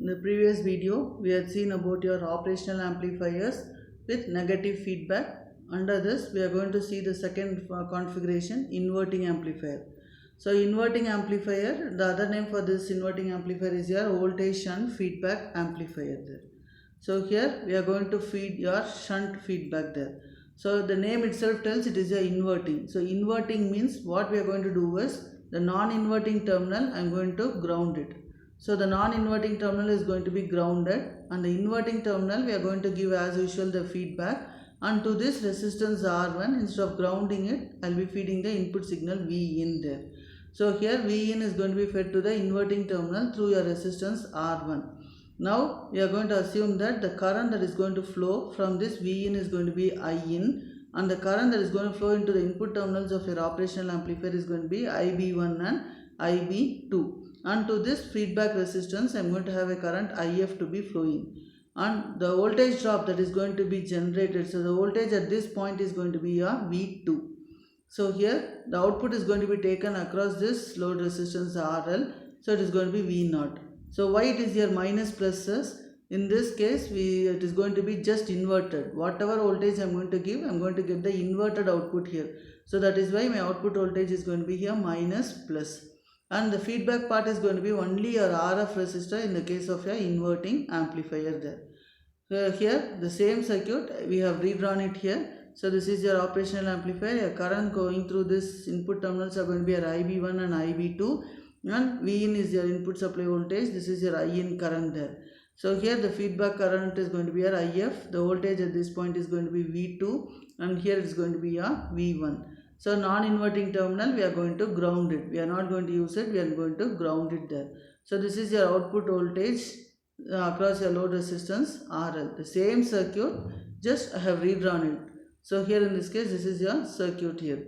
In the previous video, we had seen about your operational amplifiers with negative feedback. Under this, we are going to see the second configuration, inverting amplifier. So, inverting amplifier, the other name for this inverting amplifier is your voltage shunt feedback amplifier there. So, here we are going to feed your shunt feedback there. So, the name itself tells it is a inverting. So, inverting means what we are going to do is the non-inverting terminal I am going to ground it. So the non-inverting terminal is going to be grounded, and the inverting terminal we are going to give as usual the feedback, and to this resistance R1, instead of grounding it, I will be feeding the input signal V in there. So here V in is going to be fed to the inverting terminal through your resistance R1. Now we are going to assume that the current that is going to flow from this V in is going to be I in, and the current that is going to flow into the input terminals of your operational amplifier is going to be IB1 and IB2. And to this feedback resistance I am going to have a current IF to be flowing, and the voltage drop that is going to be generated, so the voltage at this point is going to be a V2. So here the output is going to be taken across this load resistance RL, so it is going to be V0. So why it is here minus pluses? In this case it is going to be just inverted. Whatever voltage I am going to give, I am going to get the inverted output here. So that is why my output voltage is going to be here minus plus. And the feedback part is going to be only your RF resistor in the case of your inverting amplifier there. So here the same circuit we have redrawn it here. So this is your operational amplifier. Your current going through this input terminals are going to be your IB1 and IB2, and Vin is your input supply voltage. This is your IN current there. So here the feedback current is going to be your IF. The voltage at this point is going to be V2, and here it is going to be your V1. So non-inverting terminal we are going to ground it. We are not going to use it. We are going to ground it there. So this is your output voltage across your load resistance RL. The same circuit, just I have redrawn it. So here in this case this is your circuit here.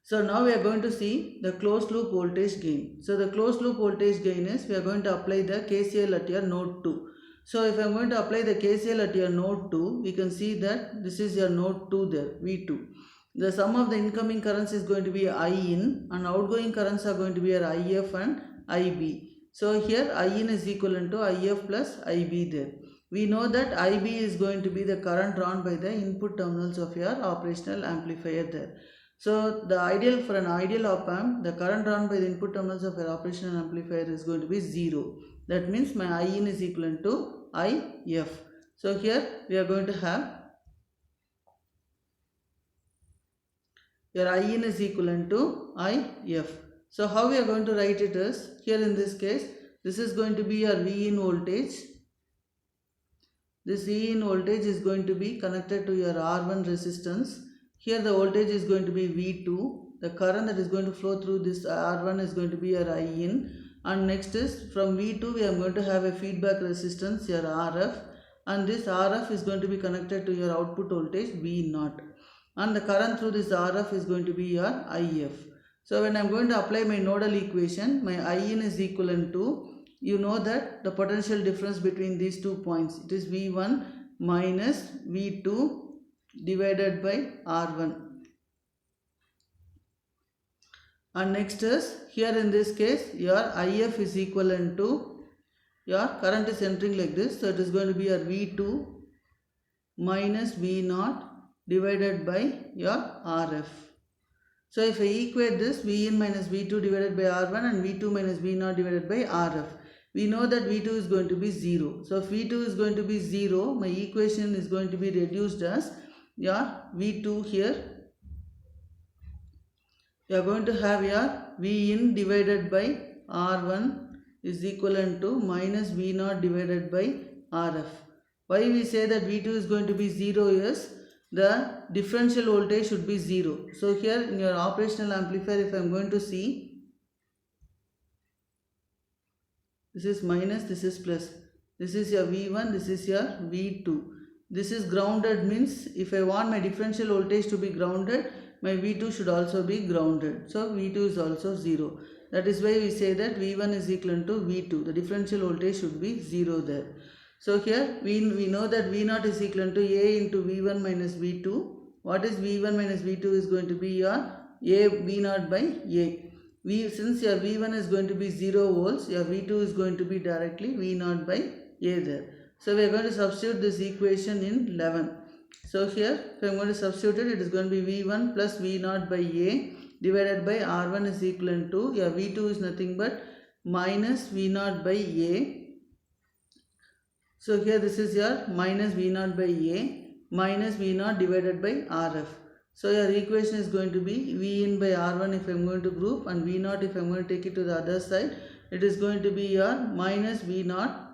So now we are going to see the closed loop voltage gain. So the closed loop voltage gain is we are going to apply the KCL at your node 2. So if I am going to apply the KCL at your node 2, we can see that this is your node 2 there, V2. The sum of the incoming currents is going to be I in, and outgoing currents are going to be your IF and IB. So here I in is equivalent to IF plus IB there. We know that IB is going to be the current drawn by the input terminals of your operational amplifier there. So the ideal for an ideal op amp, the current drawn by the input terminals of your operational amplifier is going to be 0. That means my I in is equivalent to IF. So here we are going to have your IN is equivalent to IF. So how we are going to write it is, here in this case, this is going to be your Vin voltage. This Vin voltage is going to be connected to your R1 resistance. Here the voltage is going to be V2. The current that is going to flow through this R1 is going to be your IN. And next is from V2 we are going to have a feedback resistance, your RF. And this RF is going to be connected to your output voltage V0. And the current through this RF is going to be your IF. So when I am going to apply my nodal equation, my IN is equivalent to, you know that the potential difference between these 2 points, it is V1 minus V2 divided by R1. And next is, here in this case, your IF is equivalent to, your current is entering like this, so it is going to be your V2 minus V0 divided by your RF. So if I equate this, Vin minus V2 divided by R1 and V2 minus V0 divided by RF, we know that V2 is going to be 0. So if V2 is going to be 0, my equation is going to be reduced as your V2 here. You are going to have your Vin divided by R1 is equivalent to minus V0 divided by RF. Why we say that V2 is going to be 0 is, the differential voltage should be 0. So here in your operational amplifier, if I am going to see, this is minus, this is plus. This is your V1, this is your V2. This is grounded, means if I want my differential voltage to be grounded, my V2 should also be grounded. So V2 is also 0. That is why we say that V1 is equivalent to V2. The differential voltage should be 0 there. So here we know that V0 is equivalent to A into V1 minus V2. What is V1 minus V2 is going to be your A V0 by A. since your V1 is going to be 0 volts, your V2 is going to be directly V0 by A there. So we are going to substitute this equation in 11. So here, if I am going to substitute it, it is going to be V1 plus V0 by A divided by R1 is equivalent to, your V2 is nothing but minus V0 by A. So here this is your minus V0 by A minus V0 divided by RF. So your equation is going to be V in by R1 if I am going to group, and V0 if I am going to take it to the other side. It is going to be your minus V0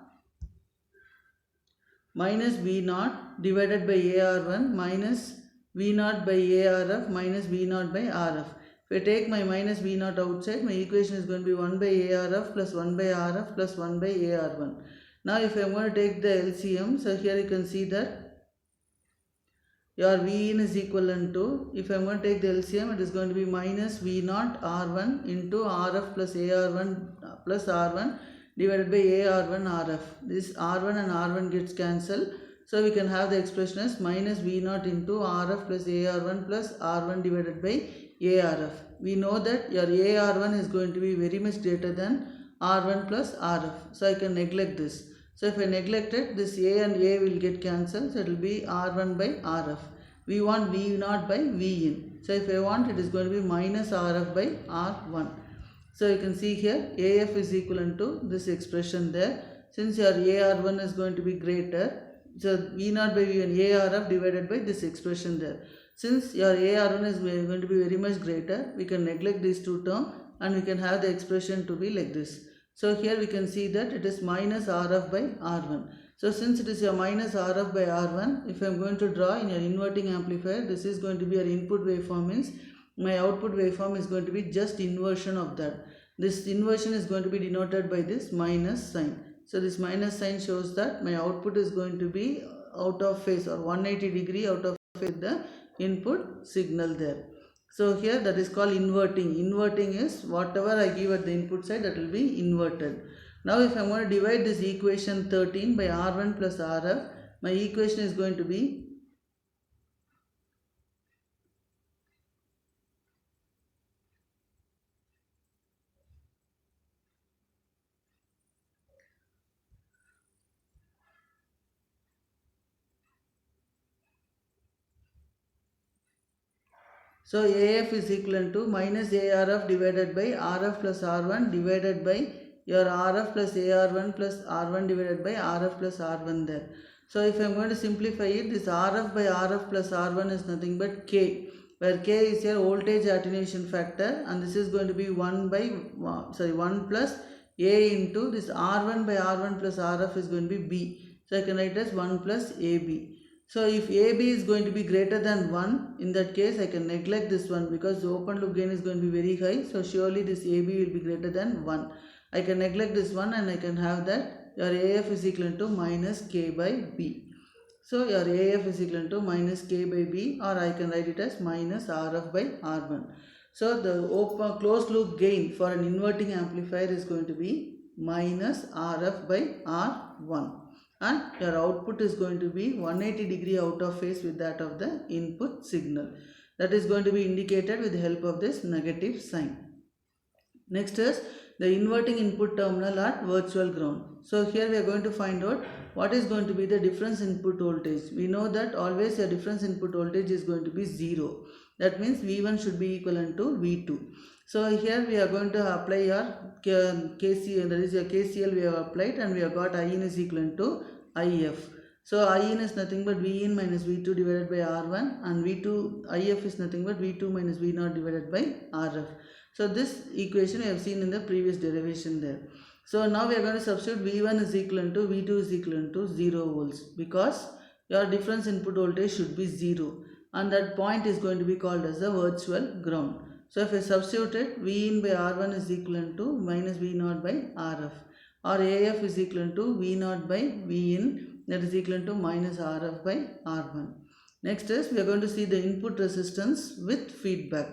divided by AR1 minus V0 by ARF minus V0 by RF. If I take my minus V0 outside, my equation is going to be 1 by ARF plus 1 by RF plus 1 by AR1. Now if I am going to take the LCM, so here you can see that your V in is equivalent to, if I am going to take the LCM, it is going to be minus V0 R1 into RF plus AR1 plus R1 divided by AR1 RF. This R1 and R1 gets cancelled. So we can have the expression as minus V0 into RF plus AR1 plus R1 divided by ARF. We know that your AR1 is going to be very much greater than R1 plus RF. So I can neglect this. So if I neglect it, this A and A will get cancelled. So it will be R1 by RF. We want V0 by V in. So if I want, it is going to be minus RF by R1. So you can see here AF is equivalent to this expression there. Since your AR1 is going to be greater, so V0 by V1 ARF divided by this expression there. Since your AR1 is going to be very much greater, we can neglect these two terms and we can have the expression to be like this. So here we can see that it is minus RF by R1. So since it is a minus RF by R1, if I am going to draw in your inverting amplifier, this is going to be your input waveform, means my output waveform is going to be just inversion of that. This inversion is going to be denoted by this minus sign. So this minus sign shows that my output is going to be out of phase or 180 degree out of phase with the input signal there. So here that is called inverting. Inverting is whatever I give at the input side, that will be inverted. Now if I am going to divide this equation 13 by R1 plus RF, my equation is going to be so AF is equivalent to minus ARF divided by RF plus R1 divided by your RF plus AR1 plus R1 divided by RF plus R1 there. So if I am going to simplify it, this RF by RF plus R1 is nothing but K, where K is your voltage attenuation factor, and this is going to be 1 plus A into this R1 by R1 plus RF is going to be B. So I can write as 1 plus AB. So if AB is going to be greater than 1, in that case I can neglect this one because the open loop gain is going to be very high. So surely this AB will be greater than 1. I can neglect this one and I can have that your AF is equal to minus K by B. So your AF is equal to minus K by B, or I can write it as minus RF by R1. So the open closed loop gain for an inverting amplifier is going to be minus RF by R1. And your output is going to be 180 degree out of phase with that of the input signal. That is going to be indicated with the help of this negative sign. Next is the inverting input terminal at virtual ground. So here we are going to find out what is going to be the difference input voltage. We know that always your difference input voltage is going to be 0. That means V1 should be equivalent to V2. So here we are going to apply our KCL, that is your KCL we have applied, and we have got I in is equivalent to IF. So I in is nothing but V in minus V2 divided by R1, and IF is nothing but V2 minus V0 divided by RF. So this equation we have seen in the previous derivation there. So now we are going to substitute V1 is equivalent to V2 is equivalent to 0 volts, because your difference input voltage should be 0, and that point is going to be called as the virtual ground. So if I substitute it, V in by R1 is equivalent to minus V0 by RF, or AF is equivalent to V0 by V in, that is equivalent to minus RF by R1. Next is we are going to see the input resistance with feedback.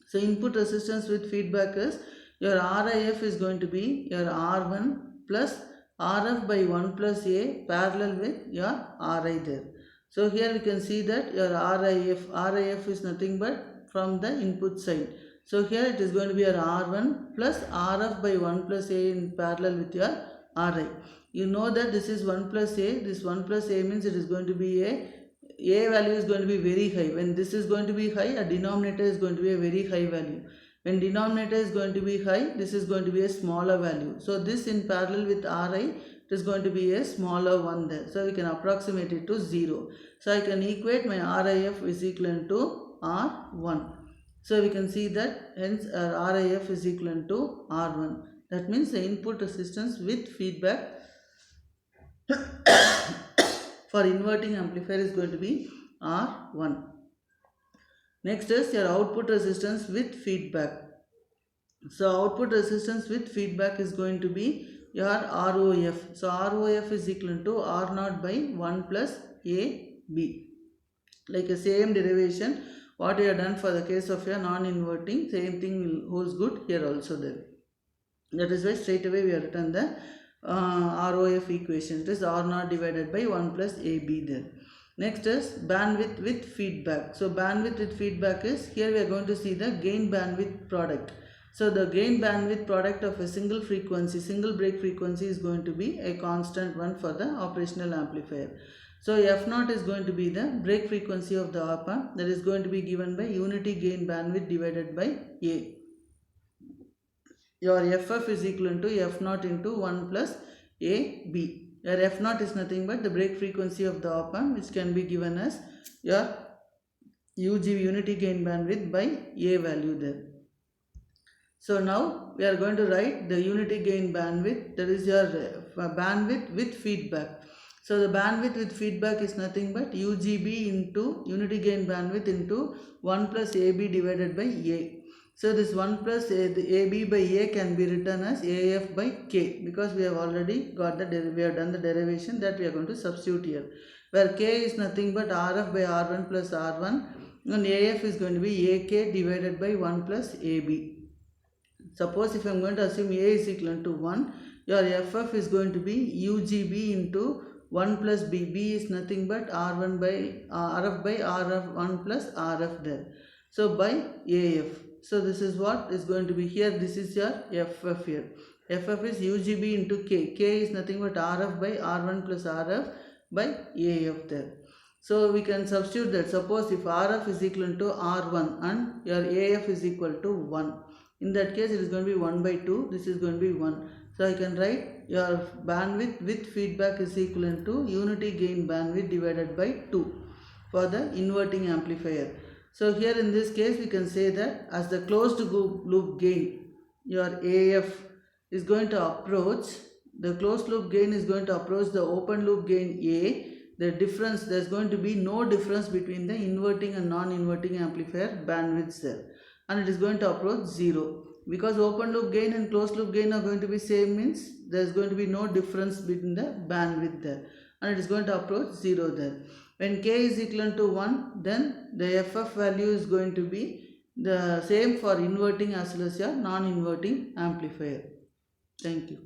So input resistance with feedback is your RIF is going to be your R1 plus RF by 1 plus A parallel with your RI there. So here we can see that your RIF is nothing but from the input side. So here it is going to be your R1 plus RF by 1 plus A in parallel with your Ri. You know that this is 1 plus A. This 1 plus A means it is going to be A value is going to be very high. When this is going to be high, a denominator is going to be a very high value. When denominator is going to be high, this is going to be a smaller value. So this in parallel with Ri, it is going to be a smaller one there. So we can approximate it to 0. So I can equate my RIF is equivalent to R1. So we can see that hence RIF is equivalent to R1. That means the input resistance with feedback for inverting amplifier is going to be R1. Next is your output resistance with feedback. So output resistance with feedback is going to be your ROF. So ROF is equivalent to R0 by 1 plus AB. Like a same derivation what we have done for the case of your non-inverting, same thing holds good here also there. That is why straight away we have written the ROF equation. It is R0 divided by 1 plus AB there. Next is bandwidth with feedback. So bandwidth with feedback is, here we are going to see the gain bandwidth product. So the gain bandwidth product of a single frequency, single break frequency is going to be a constant one for the operational amplifier. So F0 is going to be the break frequency of the op-amp, that is going to be given by unity gain bandwidth divided by A. Your FF is equivalent to F0 into 1 plus AB. Your F0 is nothing but the break frequency of the op-amp, which can be given as your UGB unity gain bandwidth by A value there. So now we are going to write the unity gain bandwidth, that is your bandwidth with feedback. So the bandwidth with feedback is nothing but UGB into unity gain bandwidth into 1 plus AB divided by A. So this 1 plus AB by A can be written as AF by K, because we have already got the we have done the derivation that we are going to substitute here, where K is nothing but RF by R1 plus R1 and AF is going to be AK divided by 1 plus AB. Suppose if I am going to assume A is equivalent to 1, your FF is going to be UGB into 1 plus B. B is nothing but R1 by RF by RF1 plus RF there. So by AF. So this is what is going to be here. This is your FF here. FF is UGB into K. K is nothing but RF by R1 plus RF by AF there. So we can substitute that. Suppose if RF is equal to R1 and your AF is equal to 1. In that case it is going to be 1 by 2. This is going to be 1. So I can write your bandwidth with feedback is equivalent to unity gain bandwidth divided by 2 for the inverting amplifier. So here in this case we can say that as the closed loop gain, your AF is going to approach, the closed loop gain is going to approach the open loop gain A. The difference, there is going to be no difference between the inverting and non-inverting amplifier bandwidths there, and it is going to approach 0. Because open loop gain and closed loop gain are going to be same, means there is going to be no difference between the bandwidth there, and it is going to approach 0 there. When K is equal to 1, then the FF value is going to be the same for inverting as well as your non-inverting amplifier. Thank you.